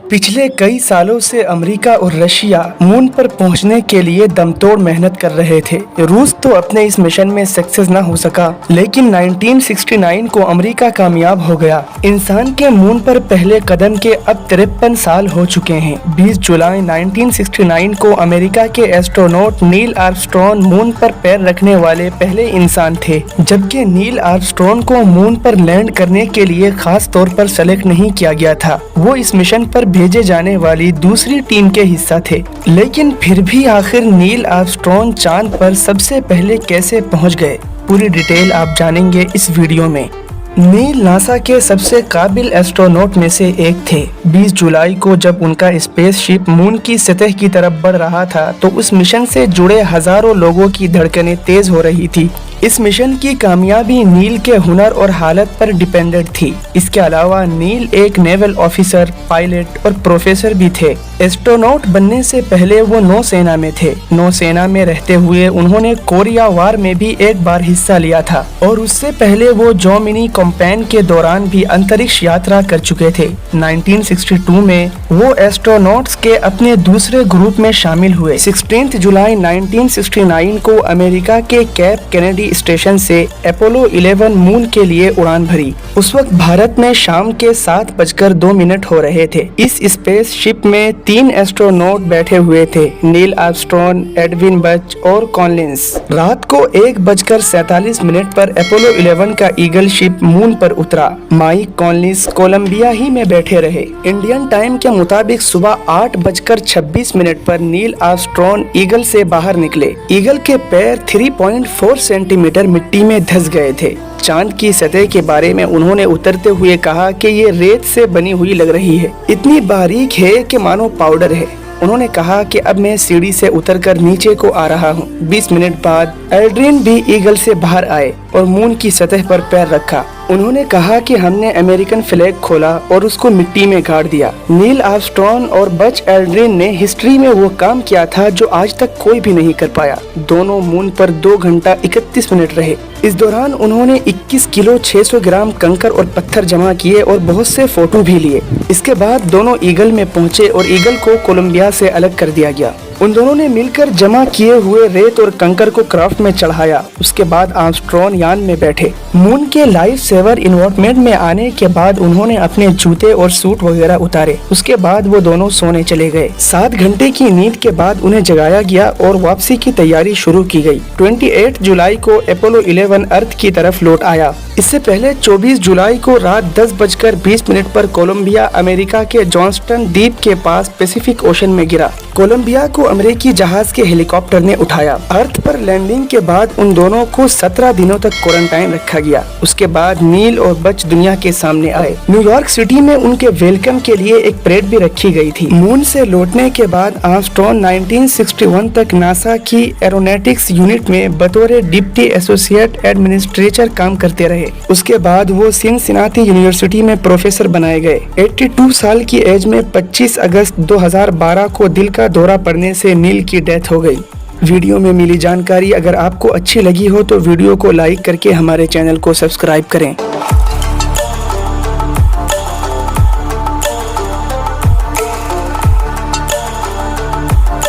पिछले कई सालों से अमेरिका और रशिया मून पर पहुंचने के लिए दमतोड़ मेहनत कर रहे थे। रूस तो अपने इस मिशन में सक्सेस न हो सका, लेकिन 1969 को अमेरिका कामयाब हो गया। इंसान के मून पर पहले कदम के अब 53 साल हो चुके हैं। 20 जुलाई 1969 को अमेरिका के एस्ट्रोनॉट नील आर्मस्ट्रॉन्ग मून पर पैर रखने वाले पहले इंसान थे, जबकि नील आर्मस्ट्रॉन्ग को मून पर लैंड करने के लिए खास तौर पर सेलेक्ट नहीं किया गया था। वो इस मिशन पर भेजे जाने वाली दूसरी टीम के हिस्सा थे। लेकिन फिर भी आखिर नील आर्मस्ट्रॉन्ग चांद पर सबसे पहले कैसे पहुंच गए, पूरी डिटेल आप जानेंगे इस वीडियो में। नील नासा के सबसे काबिल एस्ट्रोनॉट में से एक थे। 20 जुलाई को जब उनका स्पेसशिप मून की सतह की तरफ बढ़ रहा था तो उस मिशन से जुड़े हजारों लोगों की धड़कनें तेज हो रही थी। इस मिशन की कामयाबी नील के हुनर और हालत पर डिपेंडेंट थी। इसके अलावा नील एक नेवल ऑफिसर, पायलट और प्रोफेसर भी थे। एस्ट्रोनॉट बनने से पहले वो नौसेना में थे। नौसेना में रहते हुए उन्होंने कोरिया वार में भी एक बार हिस्सा लिया था और उससे पहले वो जोमिनी कैंपेन के दौरान भी अंतरिक्ष यात्रा कर चुके थे। 1962 में वो एस्ट्रोनॉट्स के अपने दूसरे ग्रुप में शामिल हुए। 16 जुलाई 1969 को अमेरिका के कैप कैनेडी स्टेशन से अपोलो 11 मून के लिए उड़ान भरी। उस वक्त भारत में शाम के 7:02 हो रहे थे। इस स्पेस शिप में 3 एस्ट्रोनॉट बैठे हुए थे, नील आर्मस्ट्रॉन्ग, एडविन बच और कॉलिंस। रात को 1:47 पर अपोलो 11 का ईगल शिप मून पर उतरा। माइक कॉलिंस कोलंबिया ही में बैठे रहे। इंडियन टाइम के मुताबिक सुबह 8:26 पर नील आर्मस्ट्रॉन्ग ईगल से बाहर निकले। ईगल के पैर 3.4 सेंटीमीटर मिट्टी में धंस गए थे। चांद की सतह के बारे में उन्होंने उतरते हुए कहा कि ये रेत से बनी हुई लग रही है, इतनी बारीक है कि मानो पाउडर है। उन्होंने कहा कि अब मैं सीढ़ी से उतरकर नीचे को आ रहा हूँ। 20 मिनट बाद एल्ड्रिन भी ईगल से बाहर आए और मून की सतह पर पैर रखा। उन्होंने कहा कि हमने अमेरिकन फ्लैग खोला और उसको मिट्टी में गाड़ दिया। नील आर्मस्ट्रॉन्ग और बच एल्ड्रिन ने हिस्ट्री में वो काम किया था जो आज तक कोई भी नहीं कर पाया। दोनों मून पर 2 घंटा 31 मिनट रहे। इस दौरान उन्होंने 21 किलो 600 ग्राम कंकर और पत्थर जमा किए और बहुत से फोटो भी लिए। इसके बाद दोनों ईगल में पहुंचे और ईगल को कोलंबिया से अलग कर दिया गया। उन दोनों ने मिलकर जमा किए हुए रेत और कंकर को क्राफ्ट में चढ़ाया। उसके बाद आर्मस्ट्रॉन्ग यान में बैठे। मून के लाइफ सेवर इन्वायरमेंट में आने के बाद उन्होंने अपने जूते और सूट वगैरह उतारे। उसके बाद वो दोनों सोने चले गए। 7 घंटे की नींद के बाद उन्हें जगाया गया और वापसी की तैयारी शुरू की गई। 28 जुलाई को अपोलो 11 अर्थ की तरफ लौट आया। इससे पहले 24 जुलाई को रात 10:20 पर कोलंबिया अमेरिका के जॉनस्टन द्वीप के पास पैसिफिक ओशन में गिरा। कोलंबिया को अमेरिकी जहाज के हेलीकॉप्टर ने उठाया। अर्थ पर लैंडिंग के बाद उन दोनों को 17 दिनों तक क्वारंटाइन रखा गया। उसके बाद नील और बच दुनिया के सामने आए। न्यूयॉर्क सिटी में उनके वेलकम के लिए एक परेड भी रखी गई थी। मून से लौटने के बाद आर्मस्ट्रॉन्ग 1961 तक नासा की एरोनॉटिक्स यूनिट में बतौर डिप्टी एसोसिएट एडमिनिस्ट्रेटर काम करते रहे। उसके बाद वो सिनसिनाटी यूनिवर्सिटी में प्रोफेसर बनाए गए। 82 साल की एज में 25 अगस्त 2012 को दिल का दौरा पड़ने से नील की डेथ हो गई। वीडियो में मिली जानकारी अगर आपको अच्छी लगी हो तो वीडियो को लाइक करके हमारे चैनल को सब्सक्राइब करें।